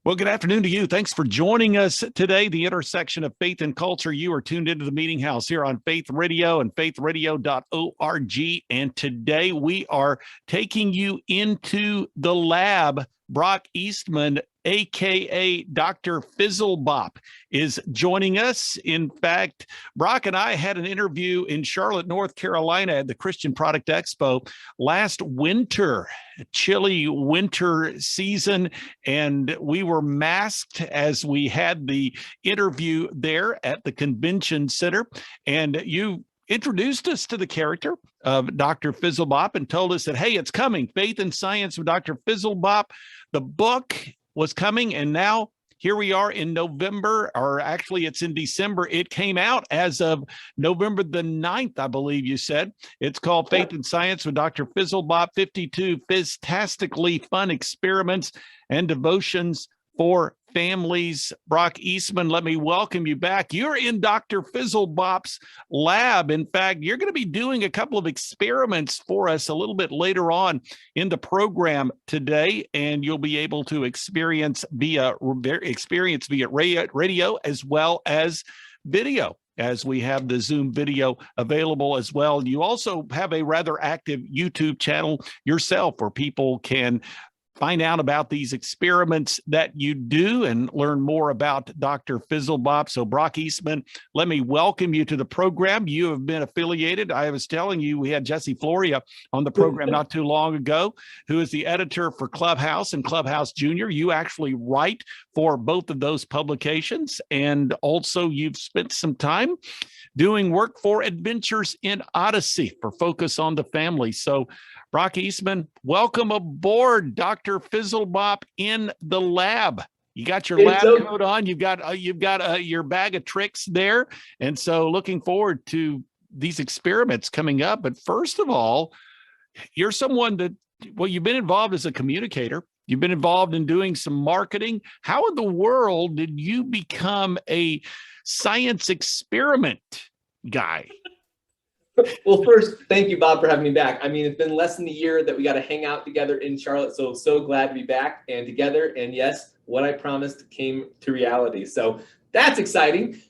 Well, good afternoon to you. Thanks for joining us today. The intersection of faith and culture. You are tuned into the Meeting House here on Faith Radio and faithradio.org. And today we are taking you into the lab. Brock Eastman, aka Dr. Fizzlebop, is joining us. In fact, Brock and I had an interview in Charlotte, North Carolina at the Christian Product Expo last winter, chilly winter season, and we were masked as we had the interview there at the convention center. And you introduced us to the character of Dr. Fizzlebop and told us that, hey, it's coming. Faith and Science with Dr. Fizzlebop. The book was coming, and now here we are in November, or actually it's in December. It came out as of November the 9th, I believe you said. It's called Faith and Science with Dr. Fizzlebop, 52 Fizztastically Fun Experiments and Devotions for Families. Brock Eastman, let me welcome you back. You're in Dr. Fizzlebop's lab. In fact, you're going to be doing a couple of experiments for us a little bit later on in the program today, and you'll be able to experience via radio as well as video, as we have the Zoom video available as well. You also have a rather active YouTube channel yourself where people can find out about these experiments that you do and learn more about Dr. Fizzlebop. So Brock Eastman, let me welcome you to the program. You have been affiliated. I was telling you, we had Jesse Floria on the program not too long ago, who is the editor for Clubhouse and Clubhouse Jr. You actually write for both of those publications. And also you've spent some time doing work for Adventures in Odyssey for Focus on the Family. So Brock Eastman, welcome aboard, Dr. Fizzlebop in the lab. You got your lab coat on. You've got your bag of tricks there, and so looking forward to these experiments coming up. But first of all, you're someone that you've been involved as a communicator. You've been involved in doing some marketing. How in the world did you become a science experiment guy? Well, first, thank you, Bob, for having me back. I mean, it's been less than a year that we got to hang out together in Charlotte, so glad to be back and together. And yes, what I promised came to reality. So that's exciting.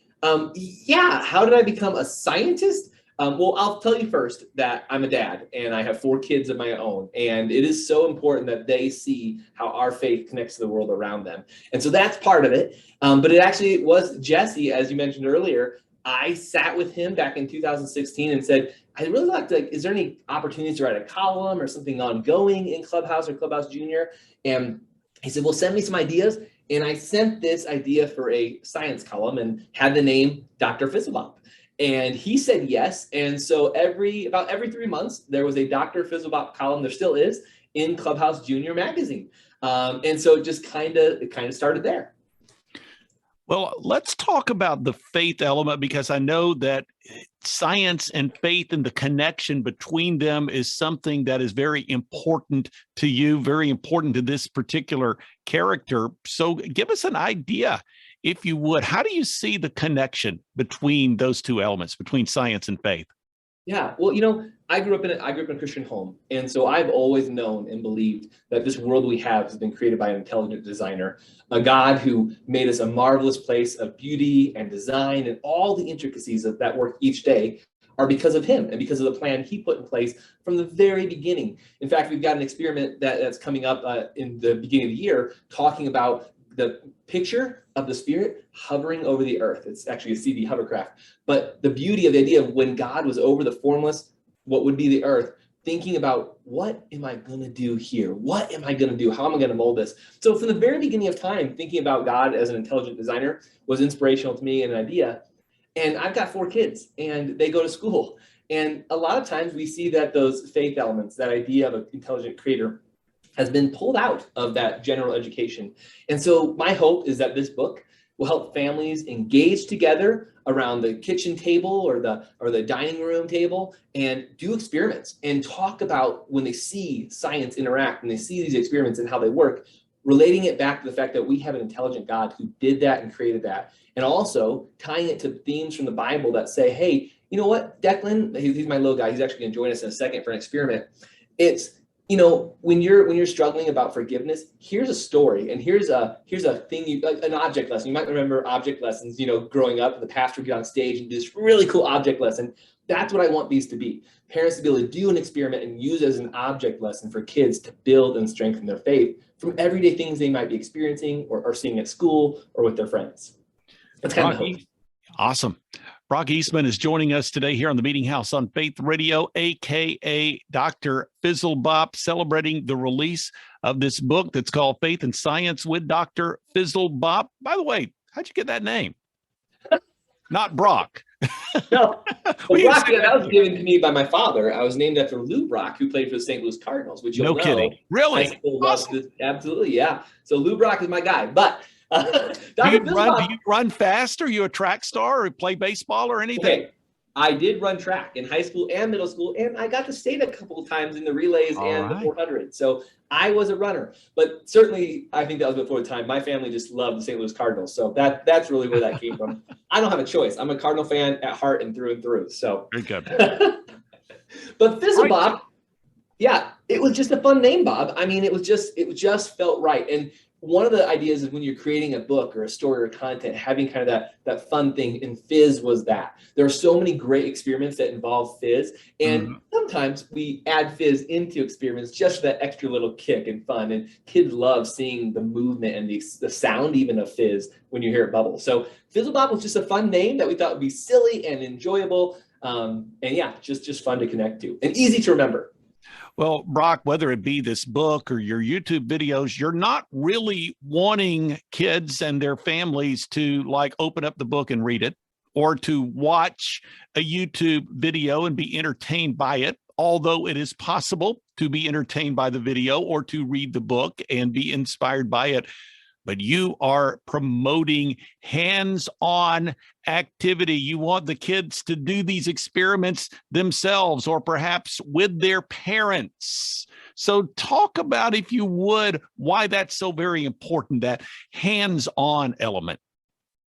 Yeah, how did I become a scientist? Well, I'll tell you first that I'm a dad and I have 4 kids of my own. And it is so important that they see how our faith connects to the world around them. And so that's part of it. But it actually was Jesse, as you mentioned earlier. I sat with him back in 2016 and said, I'd really like to, is there any opportunities to write a column or something ongoing in Clubhouse or Clubhouse Jr.? And he said, well, send me some ideas. And I sent this idea for a science column and had the name Dr. Fizzlebop. And he said yes. And so about every 3 months, there was a Dr. Fizzlebop column, there still is, in Clubhouse Jr. magazine. And so it just kind of started there. Well, let's talk about the faith element, because I know that science and faith and the connection between them is something that is very important to you, very important to this particular character. So give us an idea, if you would. How do you see the connection between those two elements, between science and faith? Yeah, well, I grew up in a Christian home, and so I've always known and believed that this world we have has been created by an intelligent designer, a God who made us a marvelous place of beauty and design, and all the intricacies of that work each day are because of him and because of the plan he put in place from the very beginning. In fact, we've got an experiment that's coming up in the beginning of the year talking about the picture of the Spirit hovering over the earth. It's actually a CD hovercraft. But the beauty of the idea of when God was over the formless, what would be the earth, thinking about, what am I going to do here? What am I going to do? How am I going to mold this? So from the very beginning of time, thinking about God as an intelligent designer was inspirational to me and an idea. And I've got 4 kids and they go to school. And a lot of times we see that those faith elements, that idea of an intelligent creator, has been pulled out of that general education. And so my hope is that this book will help families engage together around the kitchen table or the dining room table and do experiments and talk about when they see science interact and they see these experiments and how they work, relating it back to the fact that we have an intelligent God who did that and created that, and also tying it to themes from the Bible that say, hey, you know what, Declan, he's my little guy, he's actually going to join us in a second for an experiment. It's when you're struggling about forgiveness, here's a story, and here's a thing, an object lesson. You might remember object lessons, growing up. The pastor would get on stage and do this really cool object lesson. That's what I want these to be. Parents to be able to do an experiment and use it as an object lesson for kids to build and strengthen their faith from everyday things they might be experiencing or seeing at school or with their friends. That's kind of the hope. Awesome. Brock Eastman is joining us today here on the Meeting House on Faith Radio, aka Dr. Fizzlebop, celebrating the release of this book that's called Faith and Science with Dr. Fizzlebop. By the way, how'd you get that name? Not Brock. No, Brock, that was given to me by my father. I was named after Lou Brock, who played for the St. Louis Cardinals, which you'll know. No kidding. Really? Awesome. Absolutely, yeah. So Lou Brock is my guy. But do you run fast? Are you a track star or play baseball or anything? Okay. I did run track in high school and middle school, and I got to state a couple of times in the relays the 400. So I was a runner, but certainly I think that was before the time. My family just loved the St. Louis Cardinals, so that's really where that came from. I don't have a choice. I'm a Cardinal fan at heart and through. So very good. But Fizzlebop, yeah, it was just a fun name, Bob. I mean, it just felt right. And one of the ideas is when you're creating a book or a story or content, having kind of that fun thing, and Fizz was that. There are so many great experiments that involve Fizz, and sometimes we add Fizz into experiments just for that extra little kick and fun, and kids love seeing the movement and the sound even of Fizz when you hear it bubble. So Fizzlebop was just a fun name that we thought would be silly and enjoyable, and yeah, just fun to connect to and easy to remember. Well, Brock, whether it be this book or your YouTube videos, you're not really wanting kids and their families to open up the book and read it, or to watch a YouTube video and be entertained by it, although it is possible to be entertained by the video or to read the book and be inspired by it. But you are promoting hands-on activity. You want the kids to do these experiments themselves or perhaps with their parents. So talk about, if you would, why that's so very important, that hands-on element.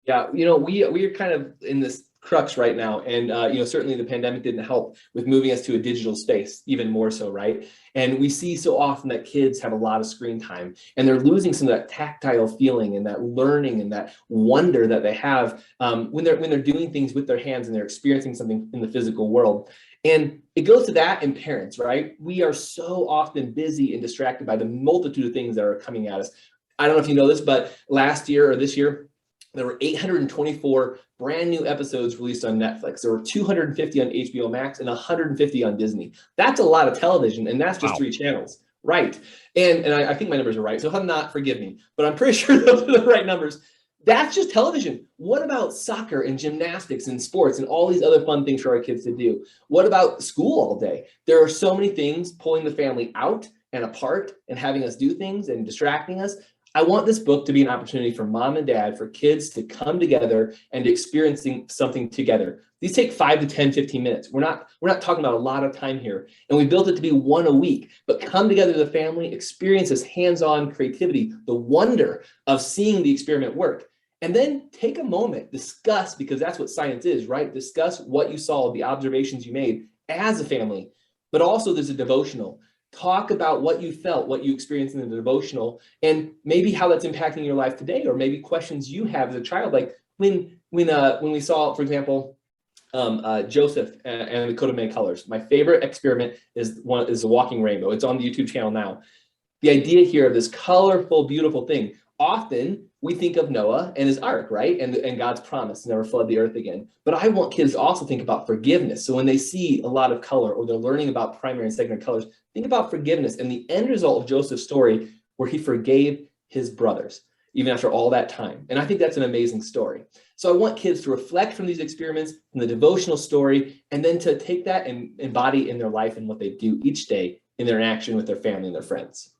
Yeah, we are kind of in this crux right now, and certainly the pandemic didn't help with moving us to a digital space, even more so, right? And we see so often that kids have a lot of screen time, and they're losing some of that tactile feeling and that learning and that wonder that they have when they're doing things with their hands and they're experiencing something in the physical world. And it goes to that and parents, right? We are so often busy and distracted by the multitude of things that are coming at us. I don't know if you know this, but last year or this year, there were 824 brand new episodes released on Netflix. There were 250 on HBO Max and 150 on Disney. That's a lot of television, and that's just 3 channels, right? And I think my numbers are right, so if I'm not, forgive me, but I'm pretty sure those are the right numbers. That's just television. What about soccer and gymnastics and sports and all these other fun things for our kids to do? What about school all day? There are so many things pulling the family out and apart and having us do things and distracting us. I want this book to be an opportunity for mom and dad, for kids to come together and experiencing something together. These take 5 to 10, 15 minutes. We're not talking about a lot of time here. And we built it to be one a week, but come together as a family, experience this hands-on creativity, the wonder of seeing the experiment work. And then take a moment, discuss, because that's what science is, right? Discuss what you saw, the observations you made as a family, but also there's a devotional. Talk about what you felt, what you experienced in the devotional, and maybe how that's impacting your life today, or maybe questions you have as a child, like when we saw, for example, Joseph and the coat of many colors. My favorite experiment is the walking rainbow. It's on the YouTube channel now. The idea here of this colorful, beautiful thing. Often we think of Noah and his ark, right? And God's promise to never flood the earth again. But I want kids to also think about forgiveness. So when they see a lot of color or they're learning about primary and secondary colors, think about forgiveness and the end result of Joseph's story, where he forgave his brothers, even after all that time. And I think that's an amazing story. So I want kids to reflect from these experiments, from the devotional story, and then to take that and embody in their life and what they do each day in their interaction with their family and their friends.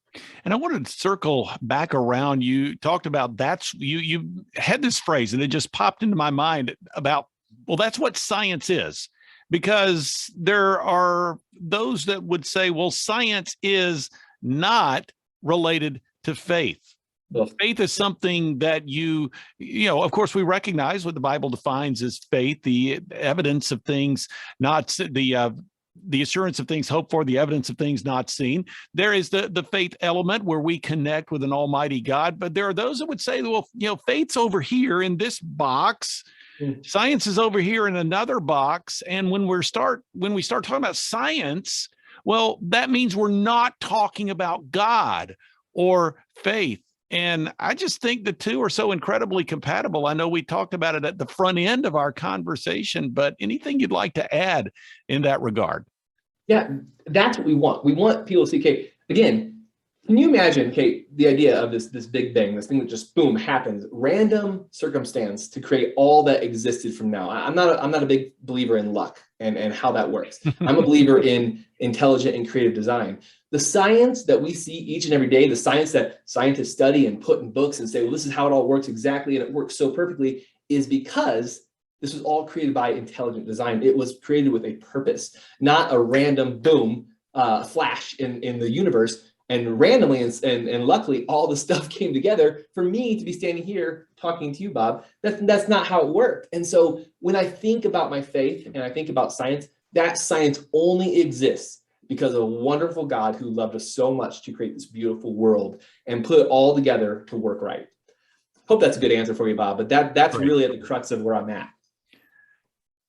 And I wanted to circle back around. You talked about you had this phrase, and it just popped into my mind about, well, that's what science is. Because there are those that would say, well, science is not related to faith. Well, faith is something that of course, we recognize what the Bible defines as faith, the evidence of things, not the the assurance of things hoped for, the evidence of things not seen. There is the faith element where we connect with an almighty God. But there are those that would say, well, faith's over here in this box. Science is over here in another box. And when we start talking about science, well, that means we're not talking about God or faith. And I just think the two are so incredibly compatible. I know we talked about it at the front end of our conversation, but anything you'd like to add in that regard? Yeah, that's what we want. We want people to see, okay, again, can you imagine, okay, the idea of this big bang, this thing that just boom happens, random circumstance to create all that existed from now. I'm not a big believer in luck and how that works. I'm a believer in intelligent and creative design. The science that we see each and every day, the science that scientists study and put in books and say, well, this is how it all works exactly, and it works so perfectly, is because this was all created by intelligent design. It was created with a purpose, not a random boom flash in the universe. And randomly and luckily, all the stuff came together for me to be standing here talking to you, Bob. That's not how it worked. And so when I think about my faith and I think about science, that science only exists because of a wonderful God who loved us so much to create this beautiful world and put it all together to work right. Hope that's a good answer for you, Bob, but that's Great. Really at the crux of where I'm at.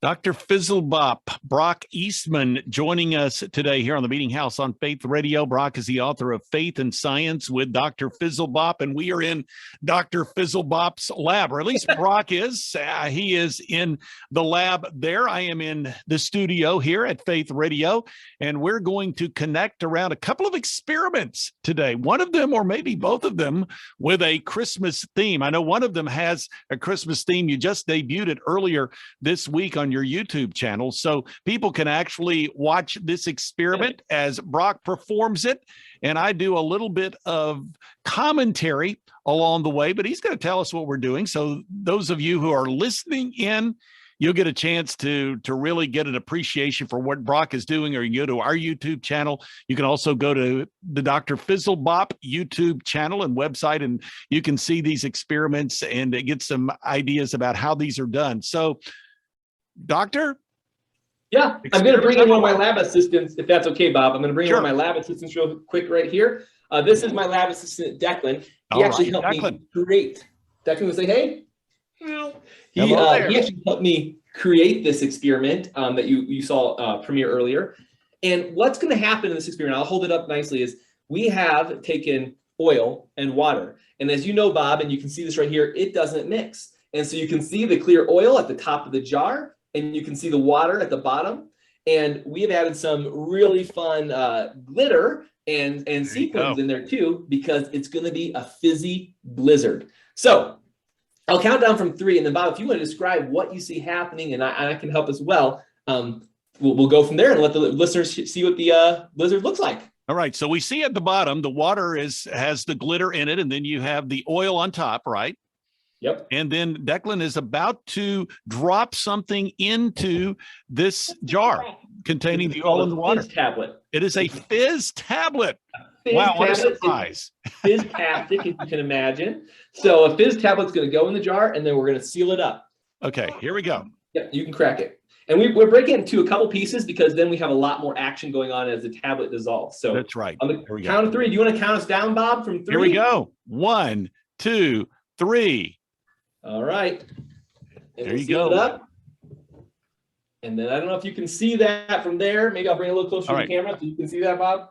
Dr. Fizzlebop, Brock Eastman, joining us today here on the Meeting House on Faith Radio. Brock is the author of Faith and Science with Dr. Fizzlebop, and we are in Dr. Fizzlebop's lab, or at least Brock is. He is in the lab there. I am in the studio here at Faith Radio, and we're going to connect around a couple of experiments today. One of them, or maybe both of them, with a Christmas theme. I know one of them has a Christmas theme. You just debuted it earlier this week on your YouTube channel, so people can actually watch this experiment as Brock performs it, and I do a little bit of commentary along the way, but he's going to tell us what we're doing. So those of you who are listening in, you'll get a chance to really get an appreciation for what Brock is doing, or you go to our YouTube channel. You can also go to the Dr. Fizzlebop YouTube channel and website, and you can see these experiments and get some ideas about how these are done. So Doctor? Yeah, I'm going to bring in one of my lab assistants, if that's okay, Bob. I'm going to bring in one of my lab assistants real quick right here. This is my lab assistant, Declan. He actually helped me create. Declan will say, hey. Hi. He actually helped me create this experiment that you saw premiere earlier. And what's going to happen in this experiment, I'll hold it up nicely, is we have taken oil and water. And as you know, Bob, and you can see this right here, it doesn't mix. And so you can see the clear oil at the top of the jar, and you can see the water at the bottom. And we have added some really fun glitter and sequins in there too, because it's going to be a fizzy blizzard. So I'll count down from 3, and then Bob, if you want to describe what you see happening, and I can help as well, we'll go from there and let the listeners see what the blizzard looks like. All right. So we see at the bottom, the water has the glitter in it, and then you have the oil on top, right? Yep. And then Declan is about to drop something into this jar containing the oil and the water. Fizz tablet. It is a fizz tablet. Fizz wow, what a tablet surprise. Fizztastic, if you can imagine. So a fizz tablet's going to go in the jar, and then we're going to seal it up. Okay, here we go. Yep, you can crack it. And we're breaking it into a couple pieces because then we have a lot more action going on as the tablet dissolves. So that's right. On the count of 3, do you want to count us down, Bob, from 3? Here we go. 1, 2, 3. All right. And there you go. It up. And then I don't know if you can see that from there. Maybe I'll bring it a little closer to the camera so you can see that, Bob.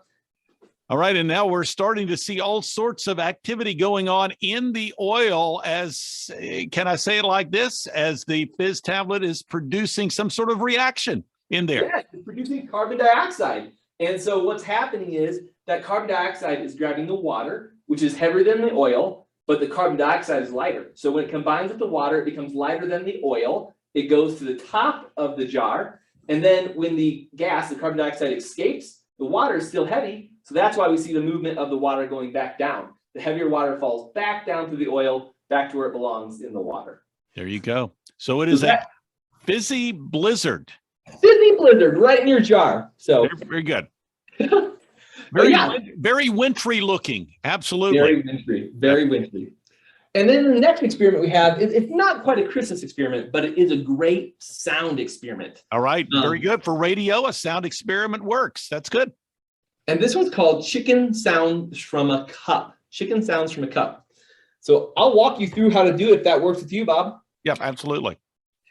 All right. And now we're starting to see all sorts of activity going on in the oil as, can I say it like this, as the fizz tablet is producing some sort of reaction in there. Yeah, it's producing carbon dioxide. And so what's happening is that carbon dioxide is grabbing the water, which is heavier than the oil, but the carbon dioxide is lighter. So when it combines with the water, it becomes lighter than the oil. It goes to the top of the jar. And then when the gas, the carbon dioxide escapes, the water is still heavy. So that's why we see the movement of the water going back down. The heavier water falls back down through the oil, back to where it belongs in the water. There you go. So it is a fizzy blizzard. Fizzy blizzard right in your jar. So very good. Very wintry looking. Absolutely. Very wintry. Very wintry. And then the next experiment we have, it's not quite a Christmas experiment, but it is a great sound experiment. All right. Very good. For radio, a sound experiment works. That's good. And this one's called Chicken Sounds from a Cup. Chicken Sounds from a Cup. So I'll walk you through how to do it if that works with you, Bob. Yep, absolutely.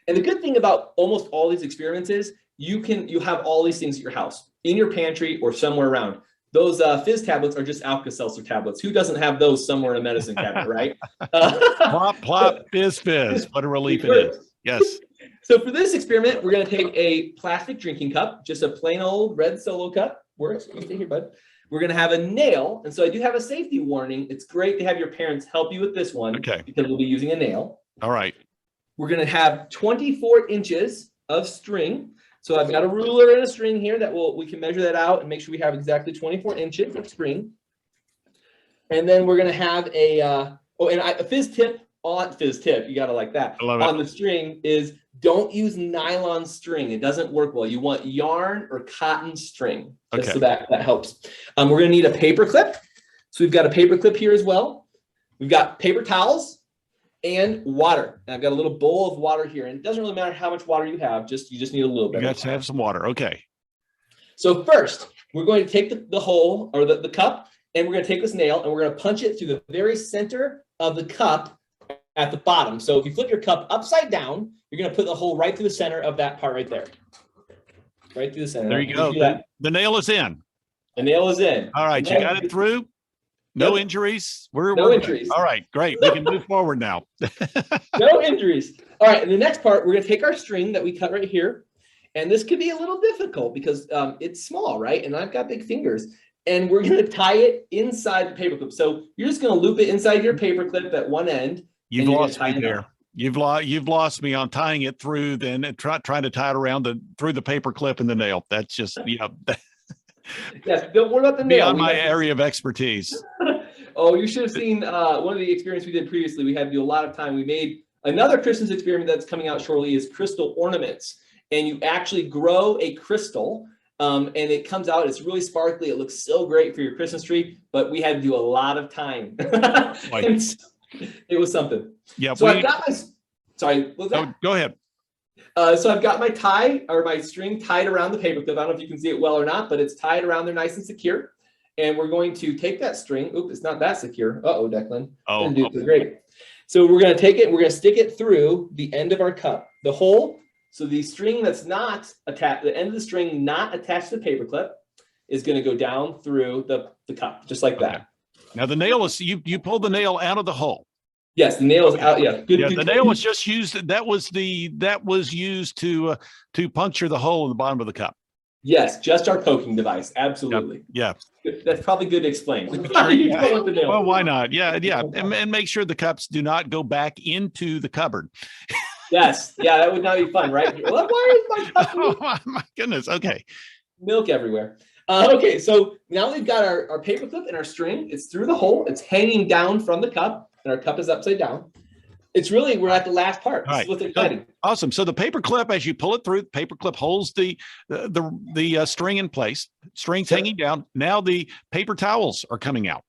And the good thing about almost all these experiments is you have all these things at your house, in your pantry or somewhere around. Those fizz tablets are just Alka-Seltzer tablets. Who doesn't have those somewhere in a medicine cabinet, right? Plop, plop, fizz. What a relief it is. Yes. So for this experiment, we're going to take a plastic drinking cup, just a plain old red Solo cup. Stay here, bud. We're going to have a nail. And so I do have a safety warning. It's great to have your parents help you with this one, okay, because we'll be using a nail. All right. We're going to have 24 inches of string. So I've got a ruler and a string here that we can measure that out and make sure we have exactly 24 inches of string. And then we're going to have a fizz tip you got to like that. I love on it. The string is don't use nylon string. It doesn't work well. You want yarn or cotton string. Just so that helps. We're going to need a paper clip. So we've got a paper clip here as well. We've got paper towels and water. And I've got a little bowl of water here. And it doesn't really matter how much water you have. You just need a little bit. You got to have some water. Okay. So first, we're going to take the hole or the cup, and we're going to take this nail and we're going to punch it through the very center of the cup at the bottom. So if you flip your cup upside down, you're going to put the hole right through the center of that part right there. Right through the center. There you go. The nail is in. The nail is in. All right. You got it through? No injuries? No injuries. All right. Great. We can move forward now. No injuries. All right. And the next part, we're going to take our string that we cut right here. And this could be a little difficult because it's small, right? And I've got big fingers. And we're going to tie it inside the paper clip. So you're just going to loop it inside your paper clip at one end. You've lost me there. You've lost me on tying it through, then trying to tie it around through the paper clip and the nail. That's just, yeah. Yes, don't worry about the nail. Beyond my area of expertise. Oh, you should have seen one of the experiments we did previously. We had to do a lot of time. We made another Christmas experiment that's coming out shortly is crystal ornaments. And you actually grow a crystal and it comes out. It's really sparkly. It looks so great for your Christmas tree, but we had to do a lot of time. It was something. Yeah. So I've got my, sorry. What was that? Go ahead. So I've got my string tied around the paper clip. I don't know if you can see it well or not, but it's tied around there nice and secure. And we're going to take that string. Oops, it's not that secure. Uh-oh, Declan. Oh, great. So we're going to take it. We're going to stick it through the end of our cup. The hole. So the string that's not attached, the end of the string not attached to the paper clip is going to go down through the cup, just like that. Now the nail is, you pulled the nail out of the hole. Yes, the nail is out. Yeah, good. Yeah, the nail was just used. That was used to puncture the hole in the bottom of the cup. Yes, just our poking device. Absolutely. Yeah. That's probably good to explain. Well, why not? Yeah. And make sure the cups do not go back into the cupboard. Yes. Yeah, that would not be fun, right? Why is my cup? Oh my goodness. Okay. Milk everywhere. Okay, so now we've got our paper clip and our string. It's through the hole. It's hanging down from the cup, and our cup is upside down. We're at the last part. All right. This is what's exciting. Awesome. So the paper clip, as you pull it through, the paper clip holds the string in place. String's hanging down. Now the paper towels are coming out.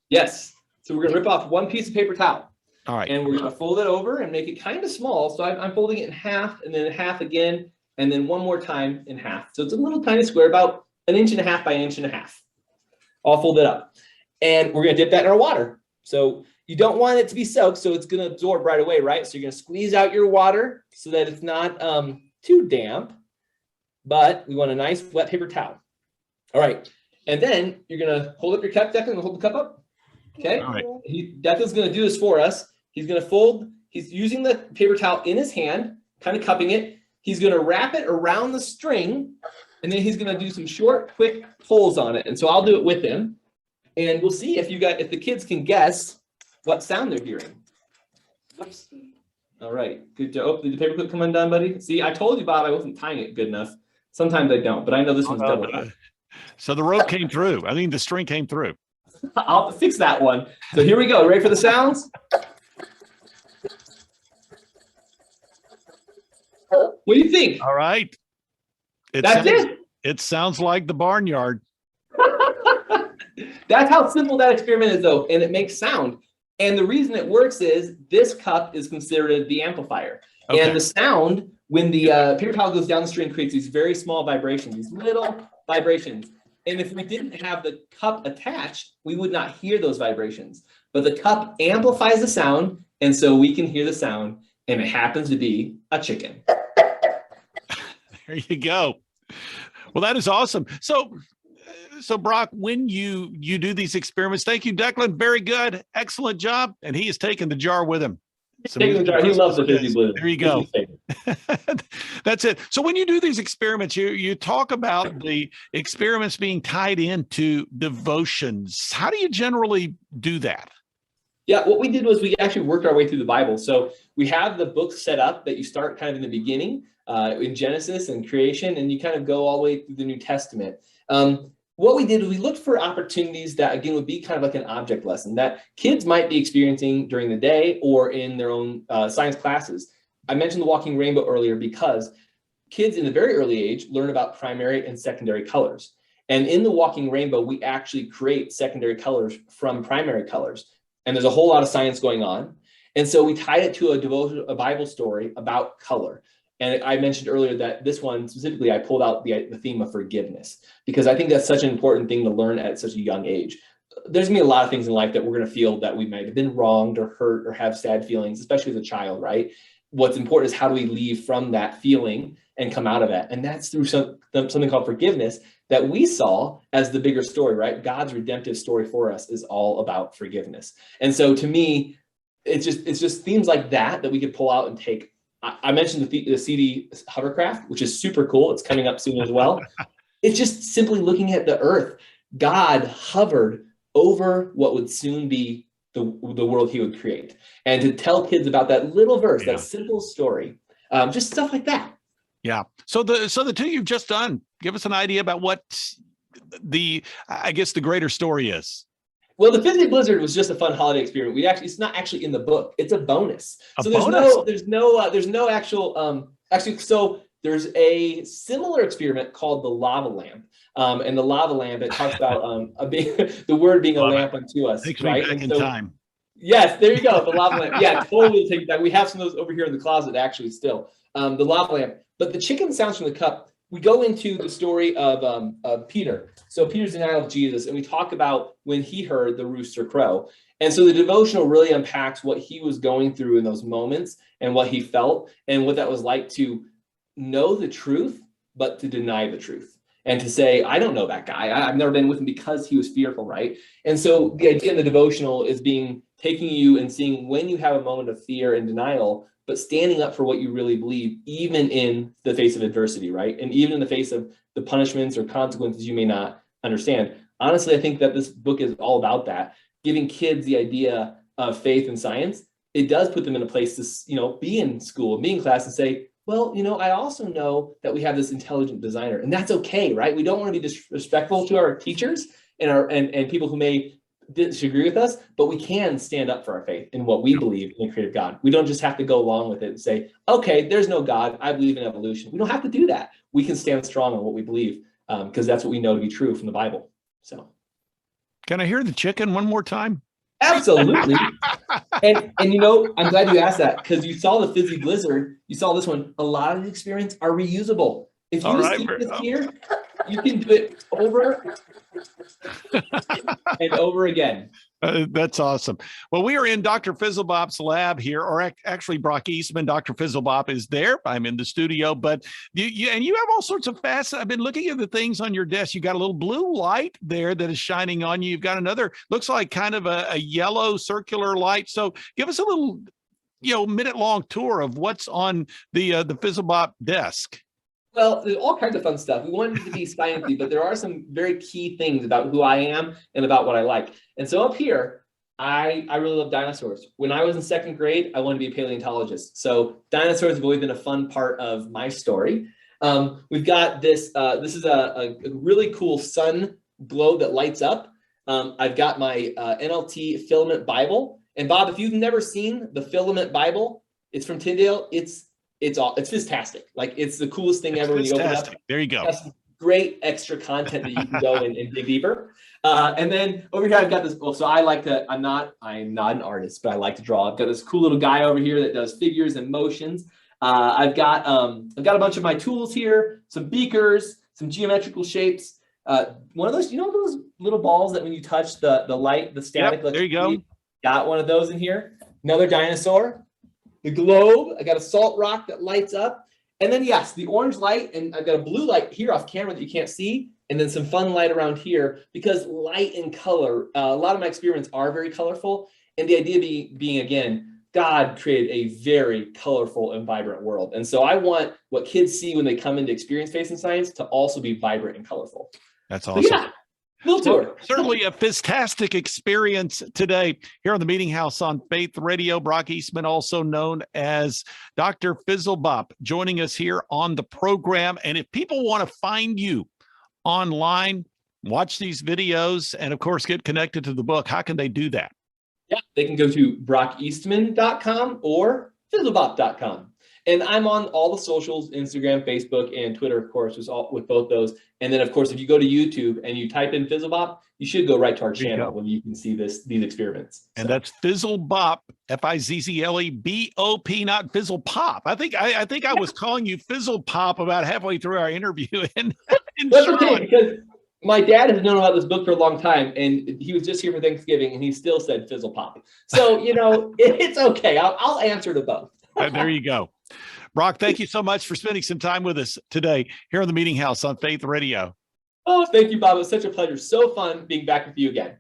Yes. So we're gonna rip off one piece of paper towel. All right. And we're gonna fold it over and make it kind of small. So I'm folding it in half, and then in half again, and then one more time in half. So it's a little tiny square, about 1.5 inches by 1.5 inches. All folded up. And we're gonna dip that in our water. So you don't want it to be soaked, so it's going to absorb right away, right? So you're going to squeeze out your water so that it's not too damp, but we want a nice wet paper towel. All right. And then you're going to hold up your cup, Declan, and hold the cup up. Okay. All right. Declan's going to do this for us. He's going to fold. He's using the paper towel in his hand, kind of cupping it. He's going to wrap it around the string, and then he's going to do some short, quick pulls on it. And so I'll do it with him, and we'll see if the kids can guess what sound they're hearing. Oops. All right, good job. Oh, did the paper clip come undone, buddy? See, I told you, Bob, I wasn't tying it good enough. Sometimes I don't, but I know this one's double. So the rope came through. I mean, the string came through. I'll fix that one. So here we go. Ready for the sounds? What do you think? All right. That's it. It sounds like the barnyard. That's how simple that experiment is, though, and it makes sound. And the reason it works is this cup is considered the amplifier. Okay. And the sound, when the paper towel goes down the string, creates these very small vibrations, these little vibrations. And if we didn't have the cup attached, we would not hear those vibrations. But the cup amplifies the sound, and so we can hear the sound, and it happens to be a chicken. There you go. Well, that is awesome. So Brock, when you do these experiments, thank you, Declan. Very good. Excellent job. And he is taking the jar with him. So He loves the Fizzy Blizzard. There you go. That's it. So when you do these experiments, you talk about the experiments being tied into devotions. How do you generally do that? Yeah, what we did was we actually worked our way through the Bible. So we have the books set up that you start kind of in the beginning, in Genesis and creation, and you kind of go all the way through the New Testament. What we did is we looked for opportunities that, again, would be kind of like an object lesson that kids might be experiencing during the day or in their own science classes. I mentioned the walking rainbow earlier because kids in a very early age learn about primary and secondary colors. And in the walking rainbow, we actually create secondary colors from primary colors. And there's a whole lot of science going on. And so we tied it to a Bible story about color. And I mentioned earlier that this one specifically, I pulled out the theme of forgiveness, because I think that's such an important thing to learn at such a young age. There's gonna be a lot of things in life that we're gonna feel that we might have been wronged or hurt or have sad feelings, especially as a child, right? What's important is how do we leave from that feeling and come out of it? And that's through something called forgiveness that we saw as the bigger story, right? God's redemptive story for us is all about forgiveness. And so to me, it's just themes like that we could pull out and take. I mentioned the CD hovercraft, which is super cool. It's coming up soon as well. It's just simply looking at the earth. God hovered over what would soon be the world he would create. And to tell kids about that little verse, that simple story, just stuff like that. Yeah. So the two you've just done, give us an idea about what I guess the greater story is. Well, the Fizzy Blizzard was just a fun holiday experiment. It's not actually in the book. It's a bonus. So there's no actual, so there's a similar experiment called the lava lamp. And the lava lamp, it talks about the word being a lamp unto us. Takes right? me back in time. Yes, there you go. The lava lamp. Yeah, totally take that. We have some of those over here in the closet, actually, still. The lava lamp. But the chicken sounds from the cup. We go into the story of Peter. So Peter's denial of Jesus, and we talk about when he heard the rooster crow. And so the devotional really unpacks what he was going through in those moments and what he felt and what that was like to know the truth, but to deny the truth. And to say, I don't know that guy. I've never been with him because he was fearful, right? And so the idea in the devotional is taking you and seeing when you have a moment of fear and denial, but standing up for what you really believe, even in the face of adversity, right? And even in the face of the punishments or consequences you may not understand. Honestly, I think that this book is all about that, giving kids the idea of faith and science. It does put them in a place to, be in school, be in class and say, well, I also know that we have this intelligent designer, and that's okay, right? We don't want to be disrespectful to our teachers and people who may disagree with us, but we can stand up for our faith in what we believe in a creative God. We don't just have to go along with it and say, okay, there's no God, I believe in evolution. We don't have to do that. We can stand strong on what we believe, because that's what we know to be true from the Bible. So, can I hear the chicken one more time? Absolutely. and I'm glad you asked that, because you saw the Fizzy Blizzard, you saw this one. A lot of the experiments are reusable. If you stick this here, you can do it over and over again. That's awesome. Well, we are in Dr. Fizzlebop's lab here, or actually Brock Eastman. Dr. Fizzlebop is there. I'm in the studio, but you have all sorts of I've been looking at the things on your desk. You got a little blue light there that is shining on you. You've got another, looks like kind of a yellow circular light. So give us a little, minute-long tour of what's on the Fizzlebop desk. Well, there's all kinds of fun stuff. We wanted it to be sciencey, but there are some very key things about who I am and about what I like. And so up here, I really love dinosaurs. When I was in second grade, I wanted to be a paleontologist. So dinosaurs have always been a fun part of my story. We've got this. This is a really cool sun globe that lights up. I've got my NLT filament Bible. And Bob, if you've never seen the filament Bible, it's from Tyndale. It's Fizztastic. Like, it's the coolest thing ever when you open it up. There you go. great extra content that you can go and dig deeper. And then over here, I've got this. Well, so I like to. I'm not an artist, but I like to draw. I've got this cool little guy over here that does figures and motions. I've got a bunch of my tools here, some beakers, some geometrical shapes. One of those, those little balls that when you touch the light, the static. Yep, there you go. Got one of those in here. Another dinosaur. The globe. I got a salt rock that lights up. And then, yes, the orange light. And I've got a blue light here off camera that you can't see. And then some fun light around here, because light and color, a lot of my experiments are very colorful. And the idea being, again, God created a very colorful and vibrant world. And so I want what kids see when they come into experience faith and science to also be vibrant and colorful. That's awesome. So, yeah. Little tour. Well, certainly a Fizztastic experience today here on the Meeting House on Faith Radio. Brock Eastman, also known as Dr. Fizzlebop, joining us here on the program. And if people want to find you online, watch these videos, and of course, get connected to the book, how can they do that? Yeah, they can go to brockeastman.com or fizzlebop.com. And I'm on all the socials, Instagram, Facebook, and Twitter, of course, with both those. And then, of course, if you go to YouTube and you type in Fizzlebop, you should go right to our channel when you can see these experiments. And that's Fizzlebop, Fizzlebop, not Fizzlepop. I think I was calling you Fizzlepop about halfway through our interview. And that's okay, because my dad has known about this book for a long time, and he was just here for Thanksgiving, and he still said Fizzlepop. So, it's okay. I'll answer to both. There you go. Brock, thank you so much for spending some time with us today here on the Meeting House on Faith Radio. Oh, thank you, Bob. It was such a pleasure. So fun being back with you again.